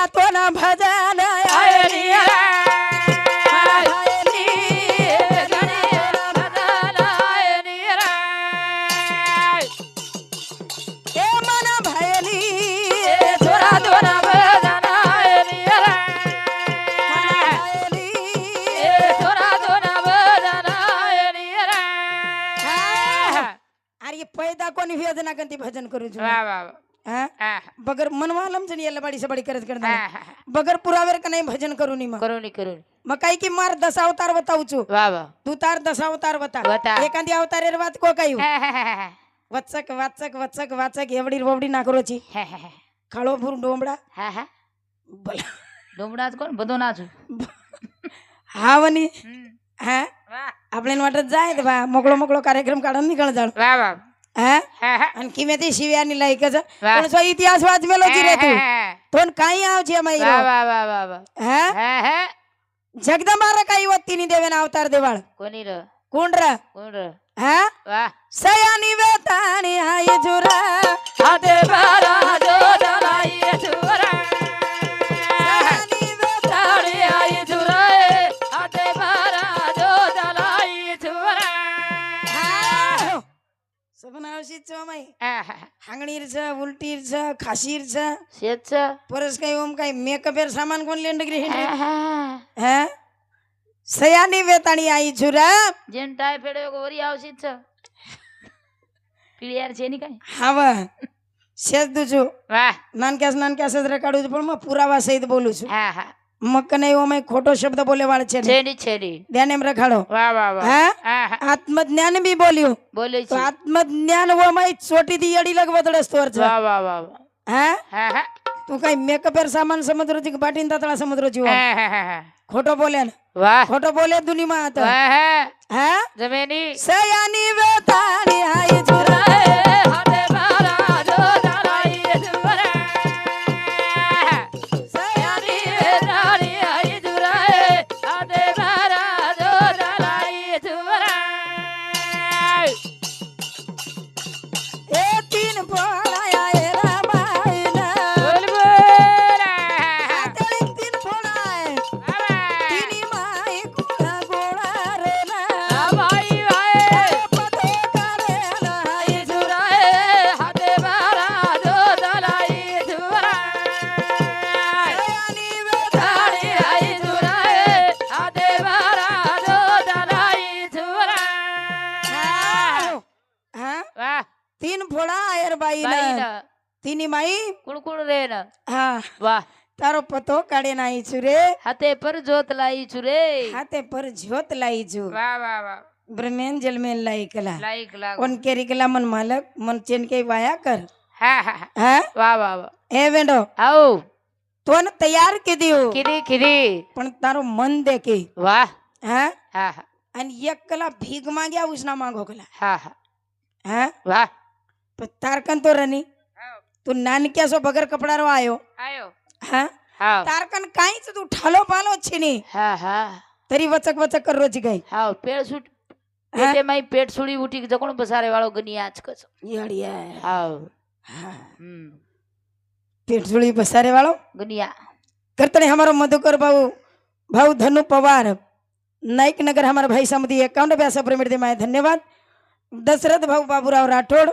KIA तो न भजन आयरी पैदा कोणी वेदना कंती भजन करू बगर मनवालम जण याला बाडी सबाडी करत करत बगर पुरावेर का नाही भजन करू नी मग काही की मार 10 अवतार बताऊचू तू तार 10 अवतार बता एखादी अवतारेर वात को काही वचक वाचक वचक वाचक एवढी रोवडी नाकरोची काळो भूर डोंबडा डोंबडाच कोण बदो नाचू हा वनी हा आपल्याला वाटत जाय बा मोकळो मोकळो कार्यक्रम काढून निघळ जाळ आणि किमे ती शिव्यानी लायकच पण सो इतिहास वाचमेलो जी रे तू तोन काही आवचे माई जगदंबा रे काही वत्तीनी देवेन अवतार देवाळ कोणी र कोण र हा सयानी वेतानी आई जुरा हाते बारा जो दलाई जुरा सयानी वेतानी आई जुरा हाते बारा जो दलाई जुरा सबनावशीच माई हांगणीरच उलटीरच खाशीरच शेच परस काही ओम काही मेकअपेर सामान कोण लेंड ग्रे हा सयानी वेतानी आई जुरा जेन टाय फेडे गोरी आवशीच क्लियर છે ની કાઈ हावा शेज दुजो વાહ નાનક્યાસ જ રેકાડું પણ માં પુરાવા સહિત બોલું છું હા હા મક નહીં ઓમે ખોટો શબ્દ બોલે વાળ છે છેડી ધ્યાન એમ રખાડો વાહ વાહ વાહ હા આત્મજ્ઞાન બી બોલ્યું બોલે તો છે આત્મજ્ઞાન ઓમે છોટી દી અડી લગ બદડે સ્તોર છે વાહ વાહ વાહ હા હા હા તું કઈ મેકઅપ પર સામાન સમુદ્ર થી બાટીન તાતળા સમુદ્ર જીવો હા ખોટો બોલે ને વાહ ખોટો બોલે દુનિયામાં હતો વાહ હા જમેની સયાની વેતાની આઈ જુરા હાથે બારા જો દરાઈ જુરા સયાની વેતાની આઈ જુરા હાથે બારા જો દરાઈ જુરા એ તીન પોળાયા એ રામાયના બોલ બોલ આતળી તીન પોળાય તીની માઈ કુળા ગોળા રે ના ભાઈ ભાઈ પતો કરે નાઈ જુરાય હાથે બારા જો દલાઈ જુરા સયાની વેતાની આઈ જુરાય હાથે બારા જો દલાઈ જુરા હા વાહ तीन फोड़ा आयर बाई ना तीनी माई કુળકુળ રે ન हाँ વાહ तारो पतो काढे नाई छुरे હાથે પર જોત લાઈ છું રે हाथे पर ज्योत लाई छु વાહ વાહ વાહ ब्रह्मेंजल में लाई कला લાઈક લાગ उन केरी कला मन मालक मन चेन के वाया कर હા હા हाँ વાહ વાહ વાહ ए वेंडो આવ तो न तैयार के दियो ખીરી पण तारो मन देके વાહ हाँ હા હા आणि एक कला भीग मांग्या उसना मांगो कला હા હા हाँ વાહ पण तारकन तो रनी तू नानक्या सो बगर कपड़ा रो आयो આયો हाँ હા तारकन काहीच तू ठालो पालो छिनी હા હા तरी वचक वचक कर रोजी गई હા પેટ છૂટ એટલે માઈ પેટ છોડી ઉઠી જકોણ બસારે વાળો ગની આજ કસ याड़िया હા हाँ पेट जुड़ी बसारे वालों ગનિયા करतने हमारो मधुकर भाऊ धनु पवार नाइक नगर हमारे भाई समिति 51 पैसा प्रेमिट दे माए धन्यवाद दशरथ भाऊ बाबूराव राठौड़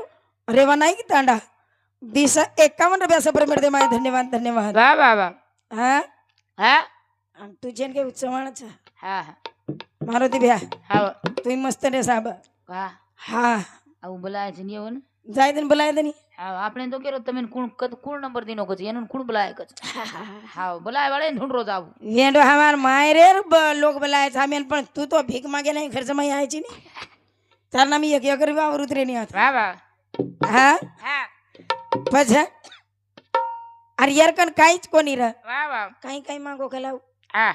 रेवा नाइक तांडा दिशा 51 पैसा प्रेमिट दे माए धन्यवाद धन्यवाद વાહ વાહ વાહ हाँ હા तुझे के उत्सवाण छ હા मारो दिव्या હા तू मस्त रे साहब વાહ हाँ આવું બોલાય છે ની ને जाय दिन बुलाए दनी હા આપણે તો કેરો તમે કુણ નંબર દીનો કછ એનું કુણ બોલાય કછ હા બોલાય વાળે ઢૂંઢ રોજ આવું वेंडो हमार मायरे लोग बुलाए थामेन पण तू तो भीख मागे नहीं खर्च में आए छी नी तार नाम एक अगर वावर उतरे नहीं आता વાહ વાહ हाँ હા पछ अरे यार कन काहीच कोणी र વાહ વાહ काही काही मागो खलाव હા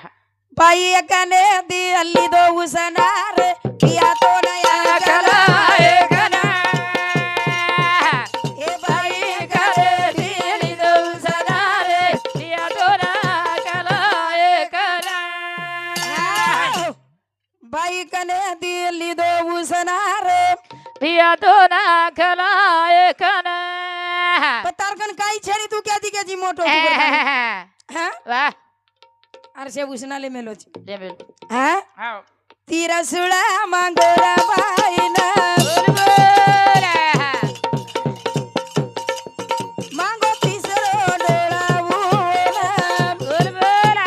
बाई कने दी अल्ली दो उसनार किया तो नया कलाए कना ए बाई कने दी अल्ली दो उसनार किया तो नया कलाए कना बाई कने दी अल्ली दो उसनार પિયા તો ના ખલાય કને तारकन काही छेड़ी तू क्या दी मोटो હા વાહ આરસે ઉસનાલે મેલો છે લે બેલ હા હા તીરસુડા માંગોરા બાઈના બોલ બોલ માંગો તીસરો ડોળાવું બોલ બોલ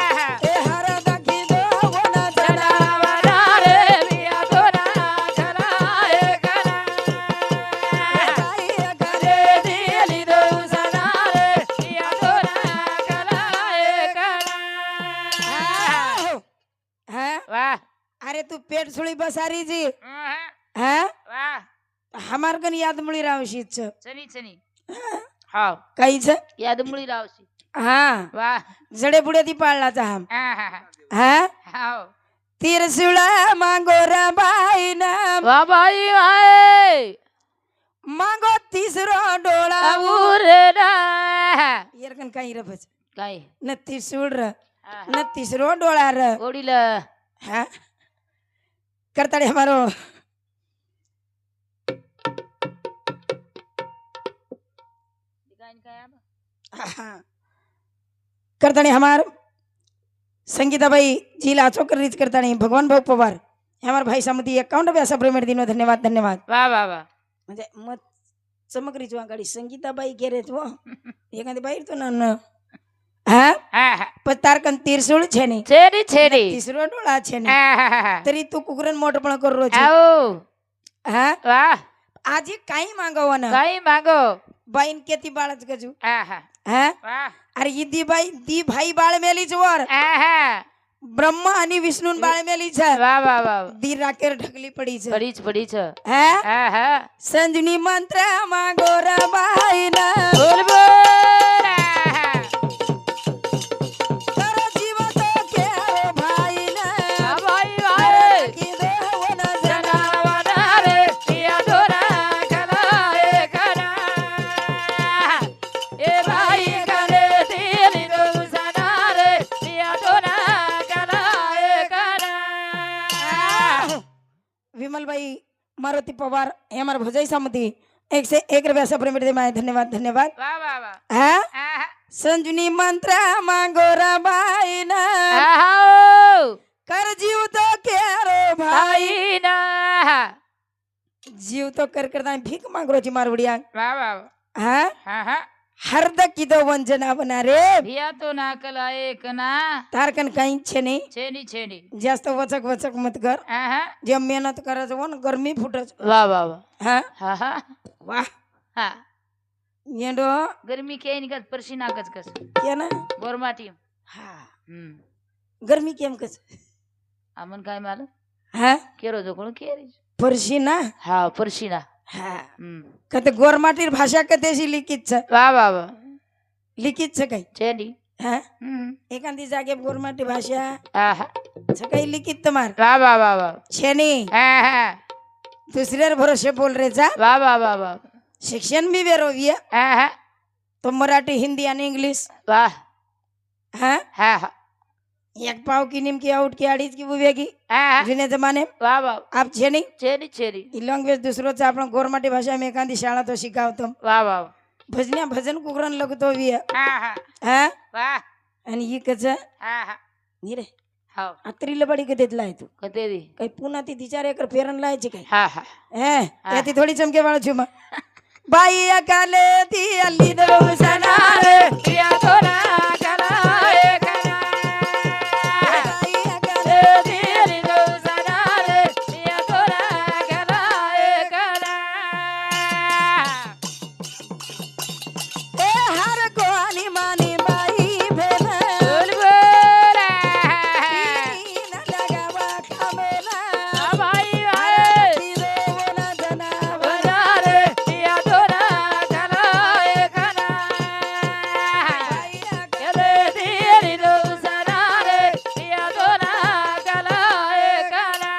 એ હર દખી દો વના જનાવર રે પિયા તો ના કરાય કરા ગાય કરે દિલી દો સના રે પિયા તો ના કરાય કરા હા વાહ અરે તું પેટ સુળી બસારી જી હા હા વાહ હમાર કન યાદ મળી રાવશી છે ચની ચની હા કઈ છે યાદ મળી રાવસી હા વાહ જડે બુડે થી પાળલા તા હમ હા હા હા તીરસુડા માંગોરા બાઈના વાહ ભાઈ ભાઈ માંગો તીસરો ડોળાવું ઉરે ના યાર કન કઈ રફસ કાઈ નથી સુડ ર ન તીસરો ડોળા ર ઓડીલ હા કરતાડે हमारो करतानी हमार संगीता भाई जिला चोकर रीच करतानी भगवान भाऊ पवार हमार भाई समिति अकाउंट पे असा पेमेंट दिनो धन्यवाद धन्यवाद वाह वाह वाह म्हणजे मत चमक रीच गाडी संगीता बाई गेरे तो एखादी बाई तो ना हा હા पण तारकन तीरसुळ छे ने છેડી છેડી तीसरो डोळा छे ने હા तरी तू कुकरन मोठपण करू छे આવો हा વાહ आजी काही मागवना કઈ માંગો बाईन केती बाळच गजू હા હા हा વાહ अरे ही दी भाई बाळ मेली वर હા ब्रह्मा आणि विष्णू बाळ मेली છે વાહ વાહ વાહ दी राकेर ढकली पडी છે પડી છે હે હા હા સંજની મંત્ર માં ગોરા બાઈના બોલ બોલ કર જીવ તો કેરો ભાઈના હા ભાઈ ભાઈ કીધો વના જનાવર રે પિયા દોરા કરાય કરા એ ભાઈ કરે તેરી દો સના રે પિયા દોરા કરાય કરા विमलबाई मारुती पवार हे हमारे भजई समिति 101 रुपया सब पेमेंट दे माय धन्यवाद धन्यवाद વાહ વાહ વાહ हा હા संजनी मंत्र માં ગોરા બાઈના હા कर जीव तो केरो भाई ભાઈ ના जीव तो कर करता भीख मांगरो ची मारवडिया વાહ વાહ हा હા હા हरद किदो वंजना बना रे भिया तो ना कलाए कना तारकन कहीं छे नहीं छेनी छेनी जास्त वचक वचक मत कर હા હા जे मेहनत करत हो न गर्मी फुटच વાહ વાહ વાહ हा હા હા वाह હા येडो ગરમી કે ની કસ પરસીના કસ કસ के ना ગોરમાટી हा હમ गर्मी केम कस આમન કાય માલુમ हा કેરો જો કોણ કેરી परशीना હા પરસીના हा હમ कते गोरमाटीर भाषा कतेशी लिखित छ વાહ વાહ વાહ लिखित छ काही છેની हा હમ एखादी जागे गोरमाटी भाषा હા હા छ काही लिखित तुम्हार વાહ વાહ વાહ વાહ छे नहीं હા હા दुसऱ्यावर भरोसे बोल रे जा વાહ વાહ વાહ વાહ शिक्षण भी वेरोविय હા હા तो मराठी हिंदी आणि इंग्लिश વાહ हा હા હા एक पाव की निमकी आउट की अडीच की उभेगी હા હા जुने जमाने વાह वाह आप छे नहीं છેની છેની ही लँग्वेज दुसरों आपण गोरमाटी भाषा में एखादी शाळा तो शिकावतो વાહ વાહ भजन्या भजन कुकरण लगतो वी હા હા हा વાહ आणि ही कच હા હા नीरे हाव अत्रीला बडी कदेतला आहे तू કતેરી काही पुन्हा ती तिचार एकर फेरन लायची काही હા હા हे याती थोडी चमके वाळ छुमा बाई अकाले ती अल्ली दो सनार પિયા તો ના કલાએ કના बाई अकाले તેરી દો સના રે પિયા તો ના કલાએ કના ए हर को आनी मानी बाई भेन બોલ બોલ न लगावा खामेला આ ભાઈ ભાઈ ती देवना जनावर વધારે પિયા તો ના કલાએ કના बाई કેરે તેરી દો સના રે પિયા તો ના કલાએ કના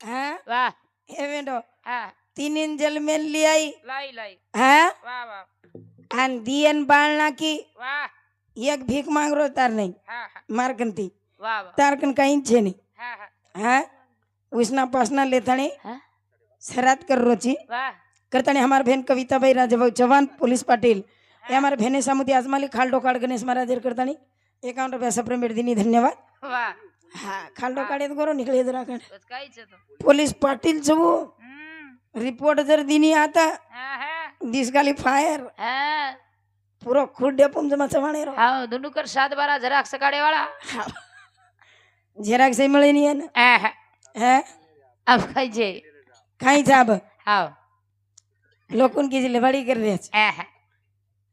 हाँ વાહ हे वेंडो હા तीन जल में ली आई लाई लाई हाँ વાહ વાહ आणि दियन बाळना की વાહ एक भीक मांगरो तार नहीं હા હા मारकंती વાહ વાહ तारकन काही छे नहीं હા હા हाँ उसना पासना लेथाने હા सरात कर रोची વાह करताने हमार बहन कविता भाई राजाभाऊ चव्हाण पोलीस पाटील એ અમારા ભેને સામુથી આજમાલી ખાલડો કાળ ગણેશ મહારાજ કરતાની 51 રૂપિયા સપ્રેમ બેડદીની ધન્યવાદ વાહ હા ખાલડો કાઢે તો કરો નીકળે તો રાખે બસ કઈ છે તો પોલીસ પાટીલ જવો રિપોર્ટ જર દીની આતા હા ડિસ્ક્વાલિફાયર હા પૂરો ખુદ ડેપમ જમા ચવાણે રો હા દુંડુકર 7 12 જરાક સકાડે વાળા જરાક સહી મળે નહીં એને હા હે આપ કઈ છે ખાઈ જાબ હા લોકોન કીજી લેવાડી કરી રહ્યા છે હા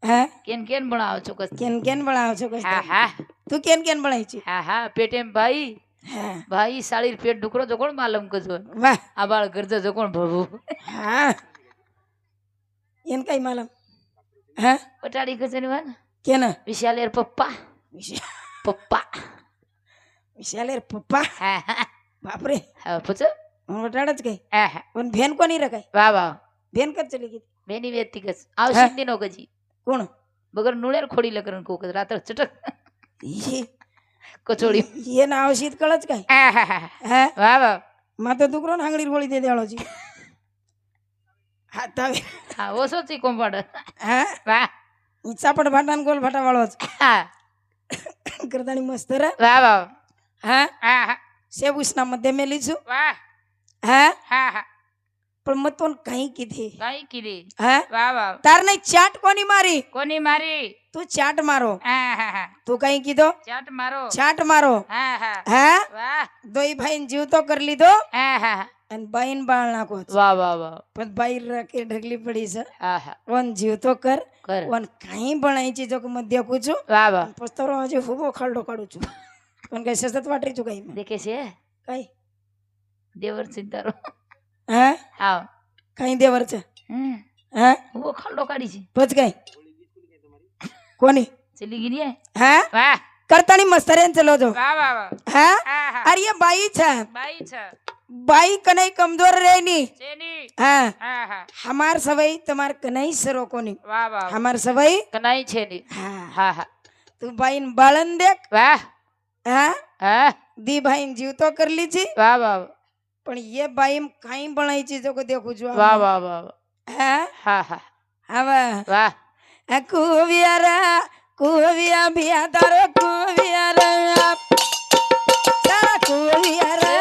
હે કેન કેન બનાવો છો કસ કેન કેન બનાવો છો કસ હા હા તું કેન કેન બનાવી છે હા હા પેટેમ ભાઈ હા ભાઈ સાળી પેટ ડુકરો જો કોણ માલમ કજો વાહ આ બાળ કરજો જો કોણ ભરવું હા એન કઈ માલમ હે પટાડી કજની વાન કેન વિશાલેર પપ્પા પપ્પા વિશાલેર પપ્પા હા હા બાપરે હા પૂછો હું વટાડ જ ગઈ હા હા પણ ભેન કોની રખાય વાહ વાહ ભેન કદ ચલી ગઈ બેની વેતી કસ આવશે દિનો કજી કોણ બગર નુળેર ખોડી લકરન કોક રાત્ર ચટક ઈ કચોડી એ ના આવશીત કળજ કઈ હા હા હા હે વાહ વાહ માતો દુકરો ને આંગળી ગોળી દે દેળો જી હા તાવે હા ઓસો ચી કોમ્પાડ હા વાહ ચાપડ ભાટા ને ગોલ ભાટા વાળો છે હા કરતાની મસ્ત રે વાહ વાહ હા હા હા સેબુસ ના મધ્ય મેલી છું વાહ હા હા હા પણ મત તો કઈ કીધી કઈ કીધી હા વાહ વાહ તાર નહીં ચાટ કોની મારી કોની મારી તું ચાટ મારો હા હા હા તું કઈ કીધો ચાટ મારો ચાટ મારો હા હા હા વાહ દોઈ ભાઈ જીવ તો કરી લીધો હા હા અને બાઈન બાળ નાખો છે. વાહ વાહ વાહ પણ બાઈ રાખે ઢગલી પડી છે હા હા વન જીવ તો કર કર વન કઈ ભણાઈ છે જો કે મધ્ય પૂછું વાહ વાહ પસ્તારો હજી હુબો ખાલડો કાઢું છું પણ કઈ સતત વાટરી છું કઈ દેખે છે કઈ દેવર સિંતારો હા હા કઈ દેવર છે હમ હા હું ખાડો કાઢી છે પચ કઈ કોની ચલી ગઈ ને હા વાહ કરતાની મસ્તરે ચલો જો વાહ વાહ વાહ હા હા હા અરે ये बाई છે બાઈ છે बाई कनई कमजोर रहेनी ચેની हाँ હા હા हमार सवई तुम्हार कनई सरो कोनी વાહ વાહ हमार सवई કનાઈ છે ની हाँ હા હા तू बाईन बाळन देख વાહ हाँ હા दी भाईन जीव तो कर लीची વાહ વાહ पण ये बाईम काई बनाई चीजों को देखो जो વાહ વાહ વાહ हाँ હા હા हवा વાહ कुवियारा कुविया भिया तारो कुवियारा सारा कुवियारा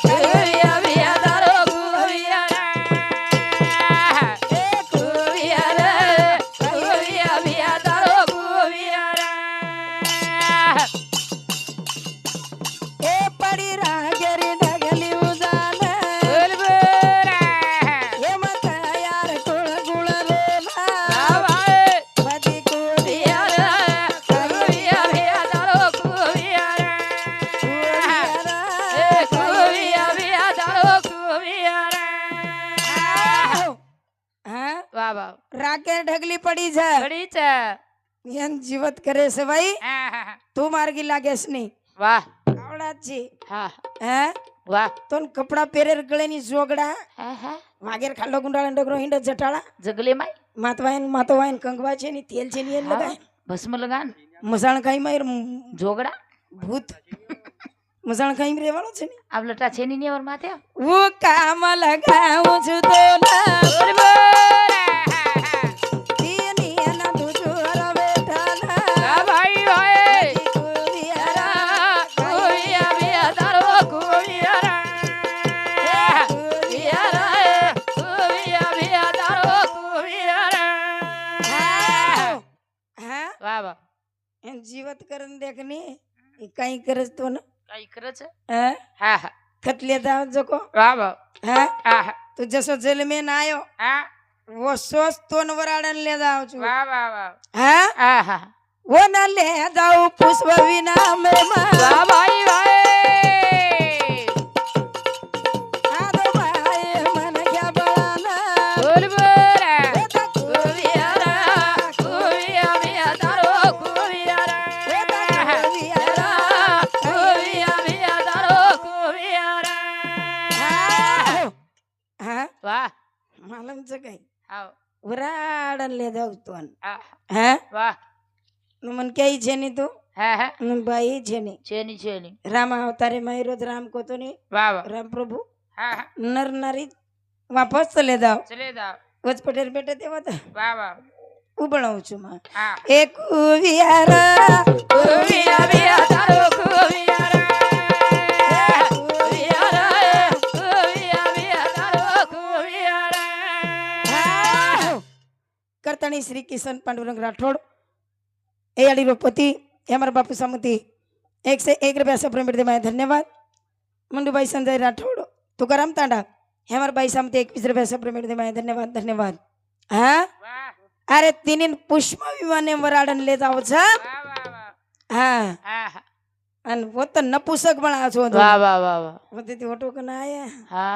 કુવિયા વિયા તારો કુવિયા કુવિયા કુવિયા વિયા તારો કુવિયા ए पड़ी रागरी डगली उजाला બુલબુલા ये मत यार गुण गुण रोला વાહ पति कुविया કુવિયા વિયા તારો કુવિયા કુવિયા વિયા તારો કુવિયા हाँ વાહ વાહ राके ढगली पड़ी છે પડી છે એમ જીવત કરે છે ભાઈ હા હા તું માર્ગી લાગેસ નહીં વાહ આવડા છે હા હે વાહ તો કપડા પહેરે ગળે ની જોગડા હા હા વાગેર ખાડો ગુંડાળા ડગરો હિંડ જટાળા જગલે માય માતવાયન કંગવા છે ની તેલ છે ની એ લગાય ભસ્મ લગાન મસાણ ખાઈ માં જોગડા ભૂત મસાણ ખાઈ માં રહેવાનો છે ને આવ લટા છે ની ઓર માથે वो काम लगाऊं છું તો ના તેની એના દુજોર બેઠાના લા ભાઈ ભાઈ કુવિયારા કુવિયા વિયા તારો કુવિયા વિયા કુવિયા વિયા તારો કુવિયા હા વાહ વાહ એમ જીવત કરન દેખની એ કઈ કરસ તો ને કઈ કરે છે હે હા હા खतले दाव जको વાહ વાહ है હા હા तू जसो जेल में ना आयो હા वो सोच तो वराडन ले जाओ छु વાહ वाह वाह है હા હા वो न ले जाओ पुष्प विना में मा વાહ ભાઈ ભાઈ आदो भाई मन क्या बड़ाना બુલબુલા કુવિયા કુવિયા વિયા તારો કુવિયા કુવિયા વિયા તારો કુવિયા हाँ વાહ मालूम से कहीं આવ वराडन ले जाओ तो હા है વાહ मन क्या ही छेनी तू હા હા भाई छेनी છેની राम अवतारे मायरोज राम को तो नहीं વાહ વાહ राम प्रभु હા હા नर नारी वापस चले जाओ ચલે જાઓ गज पटेल बेटे तेव्हा तर વાહ વાહ ઉબળાવું છું માં હા એ કુવિયારા કુવિયા વિયા તારો કુવિયા રે કુવિયા રે કુવિયા વિયા તારો કુવિયા રે કરતાણી શ્રી કિશન પાંડુરંગ રાઠોડ એ અડીરો પતિ એ અમારા બાપુ સામતી 101 रुपया से प्रेम में धन्यवाद मुंडू भाई संजय राठौड़ तुकाराम तांडा हे हमारे भाई सामती 21 रुपया से प्रेम में धन्यवाद धन्यवाद हाँ વાહ अरे तीन पुष्प विमाने वराडन ले जाओ छा વાહ વાહ વાહ हाँ હા अन वो तो नपुसक बना छो વાહ વાહ વાહ વાહ वो ते ऑटो कना आया હા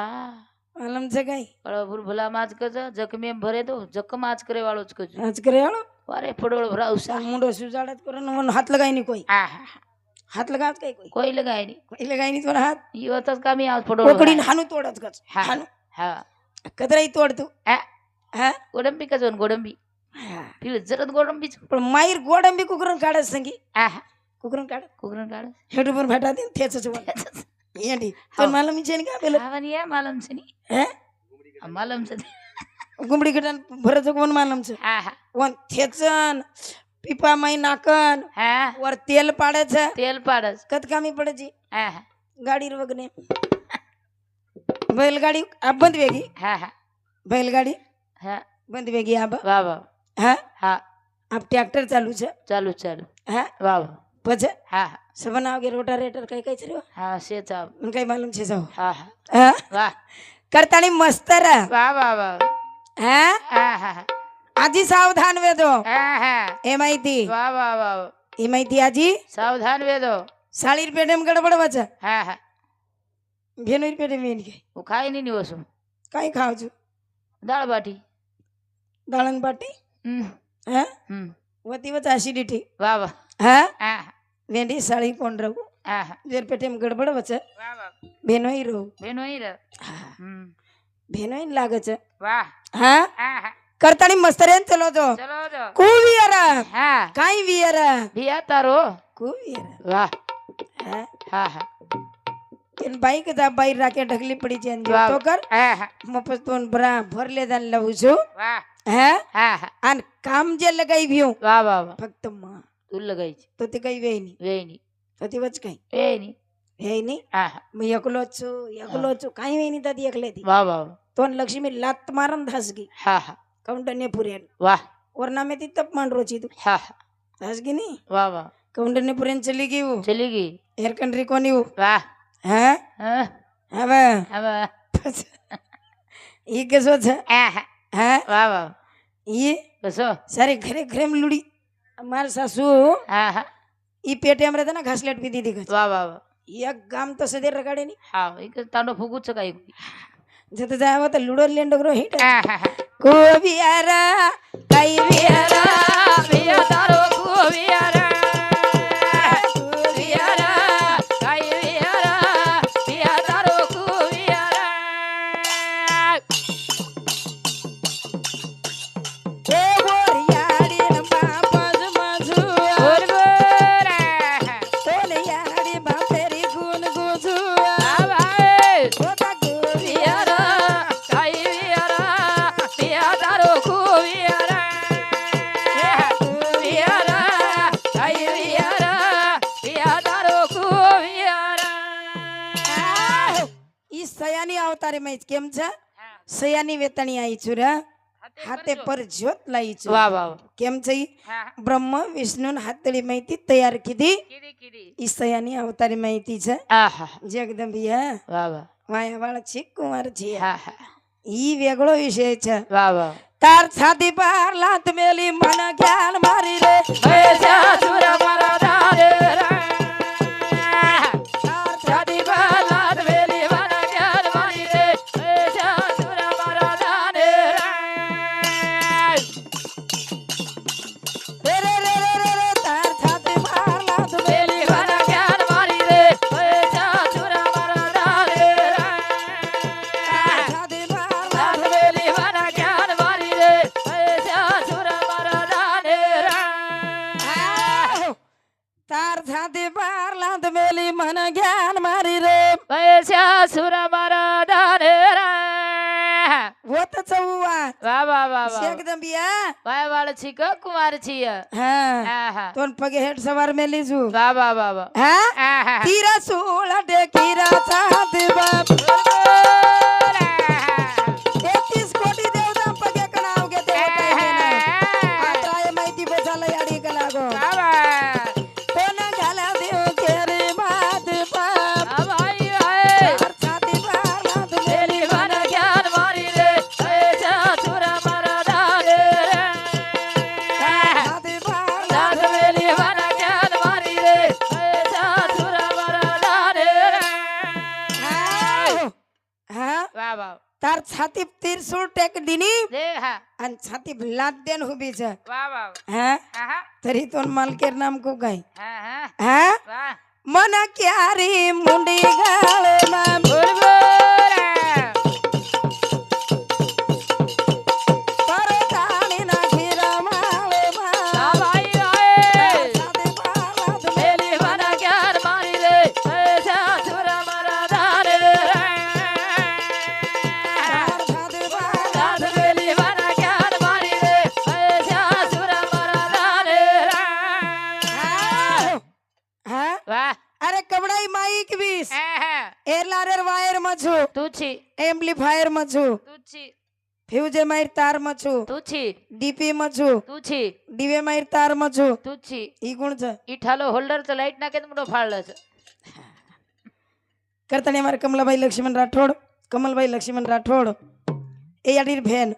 आलम से गई બરાબર ભલા માજ કજો જખમે એમ ભરે દો જખ માજ કરે વાળો જ કજો आज करे वालो વારે ફડોળ ભરાવસા मुंडो सुजाड़त करो न हाथ लगाई नहीं कोई હા હા हाथ लगात कई कोई કોઈ લગાય નહીં कोई लगाई नहीं तोरा हाथ ઈ વત જ કામી આવ ફડોળ कोकड़ी हानु तोड़त कच હા हानु હા कतराई तोड़ तू હા हाँ ગોડંબી કજો ગોડંબી हाँ પીળ જરત ગોડંબી જ पण माईर गोडंबी कुकरण काढत संगी હા હા कुकरण काढ કુકરણ કાઢ हेड पर भेटा दे थेच चवण येंडी पण मालम मी चेन का बेल ખાવાની એ માલમ છે ની हैं આ માલમ છે गुमडी गडन भरत कोण मालम छ હા હા वन थेचन पीपा माई नाकन હા वर तेल पाडे छ તેલ પાડસ कत कामी पडे जी હા હા गाडी वगने बैलगाडी अब बंद वेगी હા હા बैलगाडी હા बंद वेगी अब વાહ વાહ हाँ હા अब ट्रैक्टर चालू छ ચાલુ ચાલુ हाँ વાહ વાહ पछ હા હા सबन आवगे रोटारेटर कई कई छरो હા છે ચાવ मन कई मालूम छे जाओ હા હા हाँ વાહ करतानी मस्तर વાહ વાહ વાહ हाँ હા હા હા आजी सावधान वेदो હા હા एमाईती વાહ વાહ વાહ एमाईती आजी સાવધાન વેદો 40 रुपये में गड़बड़ बचा હા હા भेनो रुपये में इनके હું ખાઈ નહીં ની વસું काई खाओ छु દાળ બાટી दालन बाटी હમ हाँ હમ वती वचा एसिडिटी વાહ वाह हाँ હા वेंडी साड़ी कोण रहू હા હા जेर पेटे में गड़बड़ बचा વાહ વાહ भेनो ही रहू બેનો ઈ રે हाँ હમ भेनो ही लागे छ વાહ हाँ હા હા करतानी मस्तरेन चलो जो ચલો જો कुवियरा હા काई वियरा ભિયા તારો कुवियरा વાહ हाँ હા હા इन बाइक जा बाई राके ढगली पड़ी छे जो વાહ तो कर હા હા मपस तो भरा भर ले जान लऊ छु વાહ हाँ હા હા अन काम जे लगाई भ्यू વાહ વાહ વાહ फक्त मां તું લગાઈ છે तो ते कई वे नहीं વેઈ ની तो ते वच कई વેઈ ની हे नहीं હા હા मैं एकलो छु काई वे नहीं दादी एकले थी વાહ वाह तो लक्ष्मी लात मारन धासगी હા હા काउंटर ने पुरेन વાહ और नामे ती तप मान रोची तू હા હા धासगी नहीं વાહ वाह काउंटर ने पुरेन चली गई वो ચલી ગઈ एयर कंट्री कोनी वो વાહ हैं હા હવે હવે ई केसो छ હા હા हैं વાહ વાહ ई બસો सारे घरे घरे में लुड़ी मार सासू હા હા ई पेटे में रहता ना घासलेट पी दी थी વાહ वाह વાહ एक गाम तो सदे रगाड़े नहीं હા એક તાંડો ફૂગું છે કાઈ जत जावो तो लुडो लेंडो करो हिट હા હા હા को बियारा कई बियारा વિયા તારો કુવિયારા વિયારા કાઈ વિયારા વિયા તારો કુવિયારા ए बोरियाड़ी बापस मझुआ બોલ બોરા बोरियाड़ी बापेरी गुन गुजुआ આ ભાઈ होता વિયારા કાઈ વિયારા વિયા તારો કુવિયારા વિયારા કાઈ વિયારા વિયા તારો કુવિયારા ई सयानी अवतारे में केम छ सयानी वेतणी आई छु रे हाथे पर ज्योत लाई छु વાહ વાહ केम छ ई હા ब्रह्म विष्णु हातड़ी माहिती तयार कीधी કીધી કીધી ई सयानी अवतारी माहिती छ આહા जगदंबिया વાહ વાહ माया वाला छी कुमार छी હા હા ई वेगळो विषय छ વાહ વાહ तार छाती पार लात मेली मन ज्ञान मारी रे પૈસા સુર મરદાને રે છાતી પર લાત વેલી વાળા જ્ઞાન મારી રે પૈસા સુર મરદાને રે रे रे रे रे रे रे तार छाती पार लात વેલી વાળા જ્ઞાન મારી રે પૈસા સુર મરદાને રે छाती पार લાત વેલી વાળા જ્ઞાન મારી રે પૈસા સુર મરદાને રે तार छाती पार लात मेली मन ज्ञान मारी रे પૈસા સુર મરદાને રે वो तो उवात वा वा वा वा एकदम बिया वाय वाळ छी ग कुमार छी हाँ आहा तोन पगे हेड सवार में लीजू वा वा वा वा हाँ आहा तीरा सोला डे कीरा चाहत बाप 31 कोटी देवता पगे कणावगे देवता येना आत्राय माहिती बसाला याडी कलागो कोण घाला देव केरे मात बाप भाई हाय छाती बाला तेरी मन ज्ञान मारी रे ऐसा छुरा मरदा रे छाती बाला दास मेरी मन ज्ञान मारी रे ऐसा छुरा मरदा रे हाँ वा वा तार छाती त्रिशूल टेक दिनी दे हा आणि छाती लाद देन उभी छ वा वा हाँ आहा तरी तो मालकेर नाम को काय हा हा हाँ वा मन क्यारी मुंडी गाळे नाम परताणी ना खीरा माळे मा भाई हाय छाती बाला मेरी मन ज्ञान मारी रे ऐसा छुरा मरदा रे छाती बाला दास मेरी मन ज्ञान मारी रे ऐसा छुरा मरदा रे हाँ वा अरे कबड़ाई माइक बीस आहा एरलारेर वायर मछु तुची एम्प्लीफायर मछु तुची फ्यूजे मायर तार मछु तुची डीपी मछु तुची डीवे मायर तार मछु तुची ई कोण छ इठालो होल्डर च लाईट नाके मोठो फाळलं छ करताने मार कमलाबाई लक्ष्मण राठोड कमलबाई लक्ष्मण राठोड ए याडीर भेन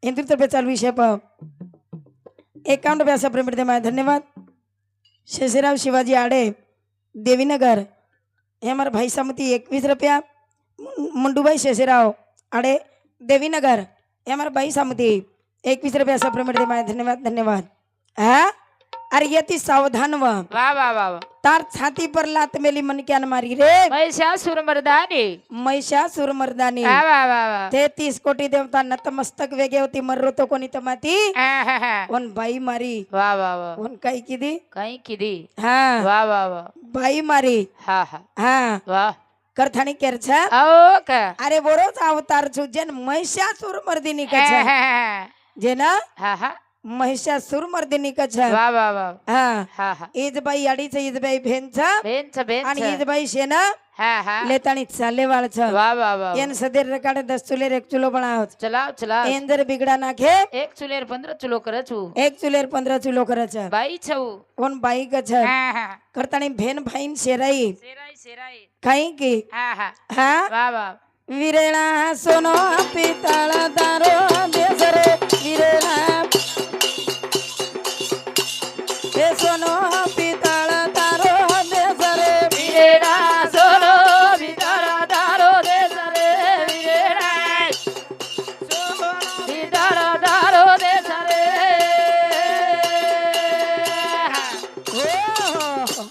हिंदू तर्फे चालू विषय पाव 51 पैसा प्रेम दे माय धन्यवाद शेषराव शिवाजी आडे देवीनगर हे हमारे भाई समती 21 रुपया मुंडूबाई शेषराव आडे देवीनगर हे हमारे भाई समती 21 रुपया सब प्रेम दे माय धन्यवाद धन्यवाद हाँ अरे यति सावधान व वा वा वा वा तार छाती पर लात मेली मन क्या मारी रे महिषासुर मर्दानी महिषासुर मर्दानी वा वा वा वा 33 कोटी देवता नतमस्तक वेगे होती मर्रो तो कोणी तमाती आहा वन बाई मारी वा वा वा वन काही किदी कहीं किदी हाँ वा वा वा बाई मारी हा हा हाँ वा करथाणी केरछा ओ का अरे बोरोच अवतार छु जेन महिषासुर मर्दिनी कछ जेना हा हा महिषासुर मर्दिनी कछ वा वा वा हाँ हा हा ईज बाई अडीच ईज बाई भेनचा बेंच आणि ईज बाई शेना हा हा लेताणी चाले वाळ छ वा वा वा एन सदेर रकाडे 10 चुलेर 1 चुलो बनाव चलाव चलाव एन जर बिगड़ा नाखे एक चुलेर 15 चुलो करे छु 1 चुलेर 15 चुलो करछ बाई छऊ कोण बाई कछ हा हा करताणी भेन भाईन शेराई सेराई सेराई खाई की हा हा हाँ वा वा वीरेणा सोनो पितळ तारो देसरे वीरेणा हे सोनो पितळ तारो देसरे वीरेणा सोनो विदारा दारो दे सरे वीरेणा सोनो विदारा दारो दे सरे हो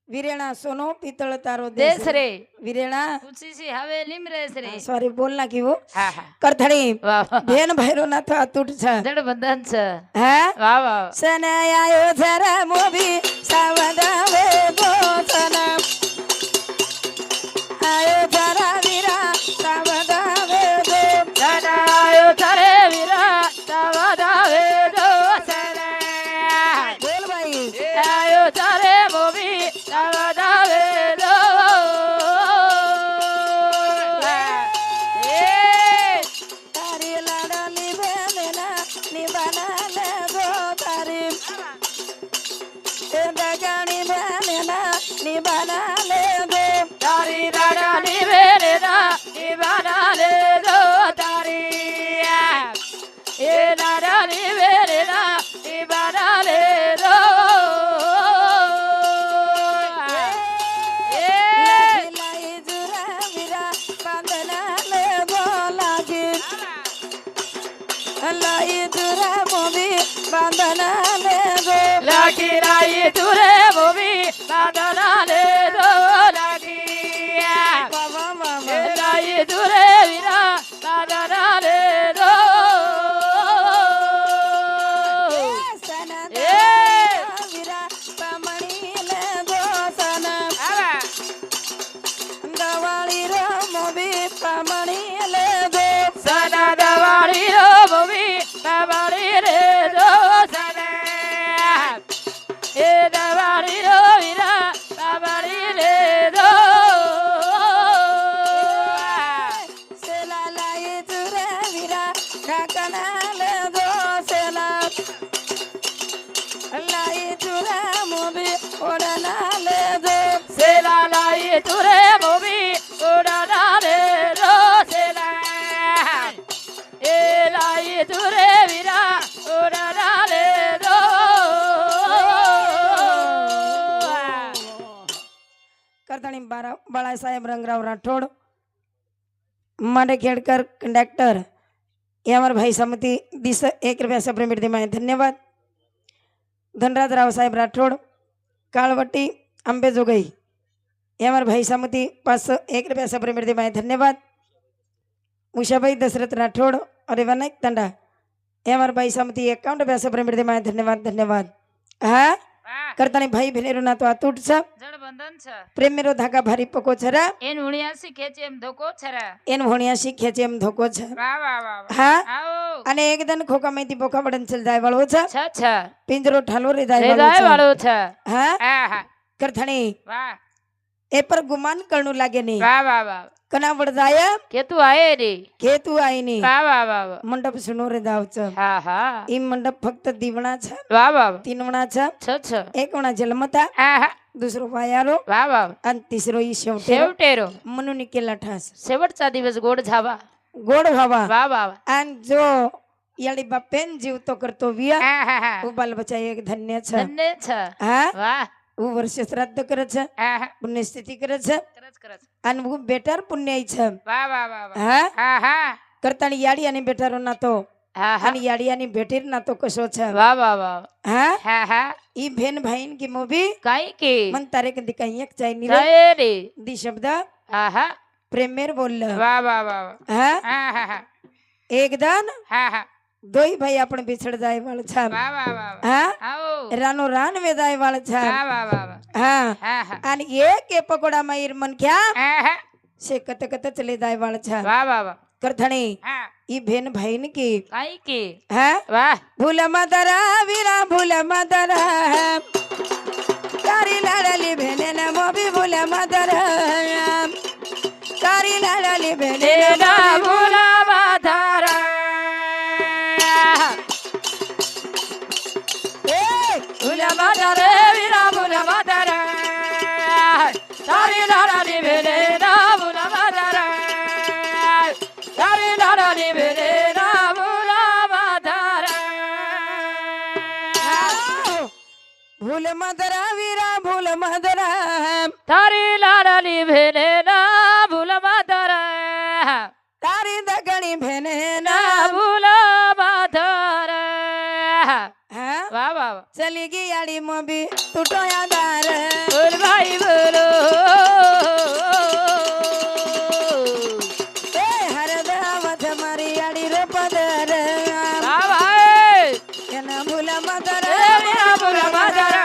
वीरेणा सोनो पितळ तारो देस रे वीरेणा तुझी सी हवेली में रेस रे सॉरी बोलना की वो हा हा करथड़ी वा वा भेन भैरो ना था टूट छ जड़ बंधन छ हैं वा वा सने आयो जरा मोबी सावधावे गो सना आयो जरा वीरा सावधावे गो जनायो थरे वीरा तवदावे दो सरे बोल भाई आयो थरे मोबी तवदावे दो तारी लाडली बेलेना निबाना ले गो तारी दगाणी बेलेना निबाना ले गो तारी राडा निवेरे ना निबाना ले दो तारी ए राडा निवेरे ना निबाना ले दो लाई जुरा वीरा बांधना ले गो लागी लाई जुरा मोबी बांधना ले गो लागी राई तुरे मोबी बांधना ले दो लागी बाबा बाबा लाई तुरे वीरा बांधना ले दो सना ए वीरा बामणी ले गो सना दवाली रो मोबी बामणी ले गो सना दवारी लाई तुरे मोबी उडाना रे रोसेला ए लाई तुरे वीरा उडाना रे रो करताणी बाळासाहेब रंगराव राठोड मांडे खेडकर कंडक्टर ये हमारे भाई समती दिस 1 रुपया से प्रेम दिमाए धन्यवाद। धनराज राव साहेब राठोड कालवटी अंबेजोगई ये हमारे भाई समती 1 रुपया से प्रेम दिमाए धन्यवाद। उषाबाई दशरथ राठोड और विनायक तंडा ये हमारे भाई समती 51 रुपया से प्रेम दिमाए धन्यवाद धन्यवाद। हाँ करतानी भाई भेनेरो ना तो अतूट छ जड़बंधन छ प्रेम मेरो धागा भारी पको छरा एन हुणियासी खेचे एम धोको छरा एन भोणियाशी खेचे एम धोको छ वाह वाह वाह हाँ आओ અને એકદન ખોખા માંથી બોખા બડન ચલ જાય વાળો છે छ छ પિંજરો ઠાલો રે જાય રેદાય વાળો છે વાળો छ હા આહા કરથણી વાહ એ પર ગુમાન કરણું લાગે ની વાહ વાહ વાહ કના વડ જાય કે તું આયે રે કેતુ આઈ ની વાહ વાહ વાહ વાહ મંડપ સુનો રે દાવ છે હા હા ઈ મંડપ ફક્ત દીવણા છે વાહ વાહ વાહ તીનવણા છે छ छ એકવણા જલમતા આહા दुसरो वायारो વાહ વાહ અને तीसरो ઈ शेवटेरो शेवटेरो मनु निकेला ठास शेवटचा दिवस गोड झावा गोड भावा वाह वाह वाह आणि जो याडी बापेन जीव तो करतो विया आहा उ बाल बच्चा एक धन्य छ धन्य छ हा वाह उ वर्ष श्राद्ध करे छ आहा पुण्यस्थिती करे छ करच करच आणि उ बेटार पुण्य छ वाह वाह वाह वाह हा आहा करतानी याडी आणि बेटारो ना तो आहा आणि याडी आणि बेटीर ना तो कसो छ वाह वाह वाह हा हा हा ई भेन भाईन की मोबी काय की मन तारे कधी काही एक चायनी रे जाय रे दी शब्द आहा प्रेमेर बोललं वाह वाह वाह वाह हा आहा हा एक दान हा हा दोई भाई आपण बिछड़ जाय वाळ छ वाह वाह वाह वाह हा आओ रानो रान वेदाय वाळ छ वाह वाह वाह वाह हा आहा आणि एक ए पकोडा माईर मन क्या आहा से कत कत चले जाय वाळ छ वाह वाह वाह करथणी हा ई भेन भाईन की काय की हा वाह भूल मदरा वीरा भूल मदरा कारी लाडली भेनेन मोबी भूल मदरा कारी लाडली भेनेन देना भूला बाधारा भूला बाधारे वीरा भूला बाधारा तारी नारानी भेले ना भूला बाधारा तारी नारानी भेले ना भूला बाधारा भूल मदरा वीरा भूल मदरा तारी नारानी भेले ना भूला बाधारा तारी दगणी भेनेन ना भूला बाधारा हा वाह वाह वाह चली गी याडी मोबी तुटोया दार बोल भाई बोलो ए हरदावत मारी याडी रो पदर वाह भाई एन भूल मदर मेरा बोला बाजारा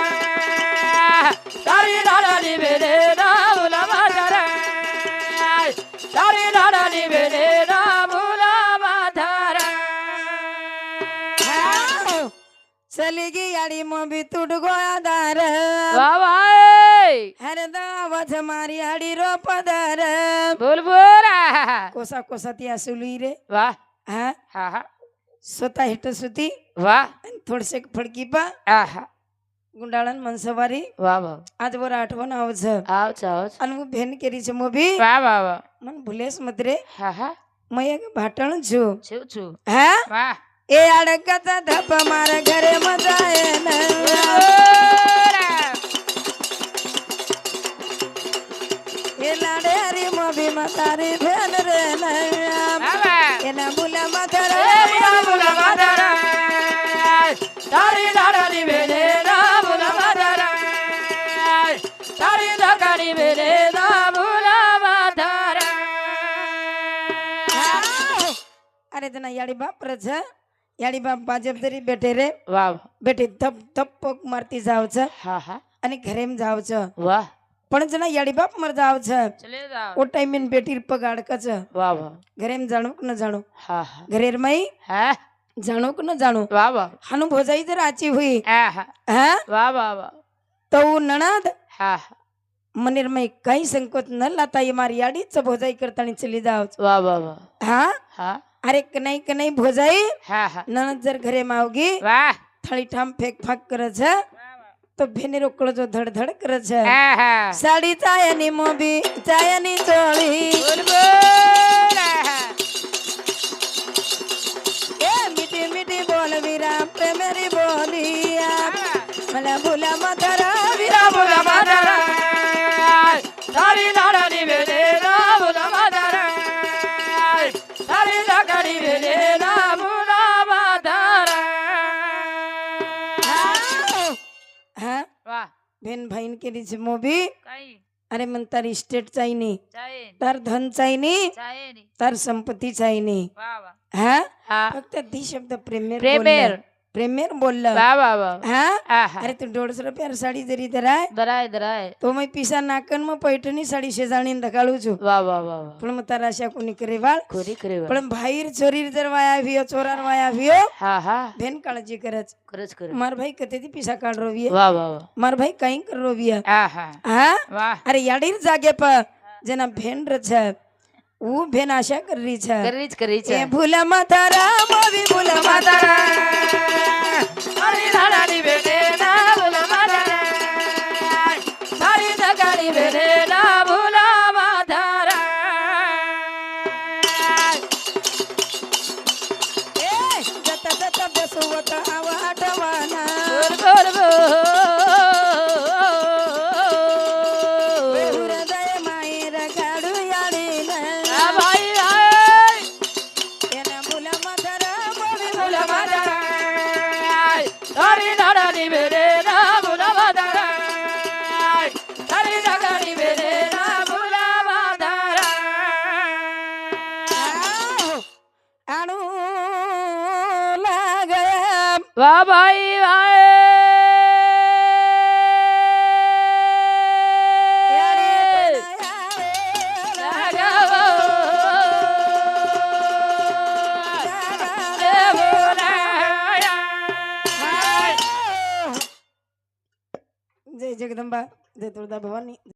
तारी नारानी भेले ना बोला बाजारा तारी नारानी भेले ना बोला बाजारा चली गी याडी मोबी तुट गोया दार वाह भाई हरदावत मारी याडी रो पदर बोल बोला कोसा कोसा ती असुली रे वाह हा हा हा स्वतः हिट सुती वाह आणि थोडसे फडकी पा आहा गुंडाळन मनसवारी वाह वाह आज वर आठवण आवच आओ आओ आणि मग भेन केरी છે મોભી वाह वाह वाह મન ભૂલેસ મત રે हा हा મય એક ભાટણ છું छू छू હા वाह એ અડકતા ધપ મારા ઘરે મજાય ને એ લાડે રી મોભી મતારી ભેન રે ને એના ભૂલા મધર તારી નારાની ભેલે ના ભૂલા માધારા તારી દગાની ભેલે ના ભૂલા માધારા અરે તના યાડી બાપ રે છે યાડી બાપ ભાજપ ધરી બેઠે રે વાહ બેઠી ધપ ધપ પોક મારતી જાવ છે હા હા અને ઘરેમ જાવ છે વાહ પણ જના યાડી બાપ મર જાવ છે ચલે જાઓ ઓ ટાઈમ બેટી પગાડ કચ વાહ વાહ ઘરેમ જાણું કે ન જાણું હા હા ઘરેર મય હા જાણું કે ન જાણું વાહ વાહ હાનું ભોજાઈ જરા આચી हुई આહા હા વાહ વાહ વાહ તો નણાદ હા મનેર મય કઈ સંકોચ ન લાતા એ મારી યાડી ચ ભોજાઈ કરતાની ચલી જાવ વાહ વાહ વાહ હા હા અરે કનઈ ભોજાઈ હા હા નણદ જર ઘરે માં આવગી વાહ થાળી ઠામ ફેક ફાક કરે છે તો ભેને રોકડો જો ધડધડ કરે છે સાડી ચાયાની મોબી ચાયાની ચોળી એ મીઠી મીઠી બોલ વીરા પ્રેમેરી બોલિયા મને ભૂલા માતારા વીરા ભૂલા માતારા તારી નાડાની વેલે ના ભૂલા માતારા તારી લાકડી વેલે ના ભૂલા માતારા હા વાહ બેન ભાઈને કેરી છે મોબી કઈ અરે મને તારી સ્ટેટ ચાઈની ચાય તાર ધન ચાઈની ચાય ની તાર સંપત્તિ ચાઈની વાહ વાહ હા હા ફક્ત ધી શબ્દ પ્રેમેર પ્રેમેર. પ્રેમેર બોલला વાહ વાહ વાહ હા આહા અરે તું 150 રૂપિયા સાડી જરી ધરાય દરાય દરાય તો મેં પીસા નાકનમાં પૈઠની સાડી શેજાણી ધકાળું છું વાહ વાહ વાહ વાહ પણ તારા આશા કોની કરે વાળ કોરી કરે વાહ પણ ભાઈ ચોરી જરવાય આવ્યો ચોરાર વાય આવ્યો હા હા બેન કાળજી કરે છે કરજ કરે માર ભાઈ કતેથી પીસા કાઢ રોવીએ વાહ વાહ વાહ માર ભાઈ કઈ કર રોવીએ આહા હા વાહ અરે યાડીર જાગે પર જેના ભેન છે હું ભેન આશા કરી છે કરી છે એ ભૂલા માતારા મોવી ભૂલા માતારા તારી નાડાની વેલે ના ભૂલા માતારા તારી લાકડી વેલે ના ભૂલા માતારા એ જતા જતા બસવત આવા ટવાના બોલ બોલ હૃદય માયર ગાડું યાડીને આ ભાઈ આય એના ભૂલા માતારા મોવી ભૂલા માતારા તારી નાડાની વેલે ના ભૂલા માતારા તારી લાકડી વેલે ના ભૂલા માતારા આણું લાગે વાહ ભાઈ વાહ જય જગદંબા જય તુળદા ભવાની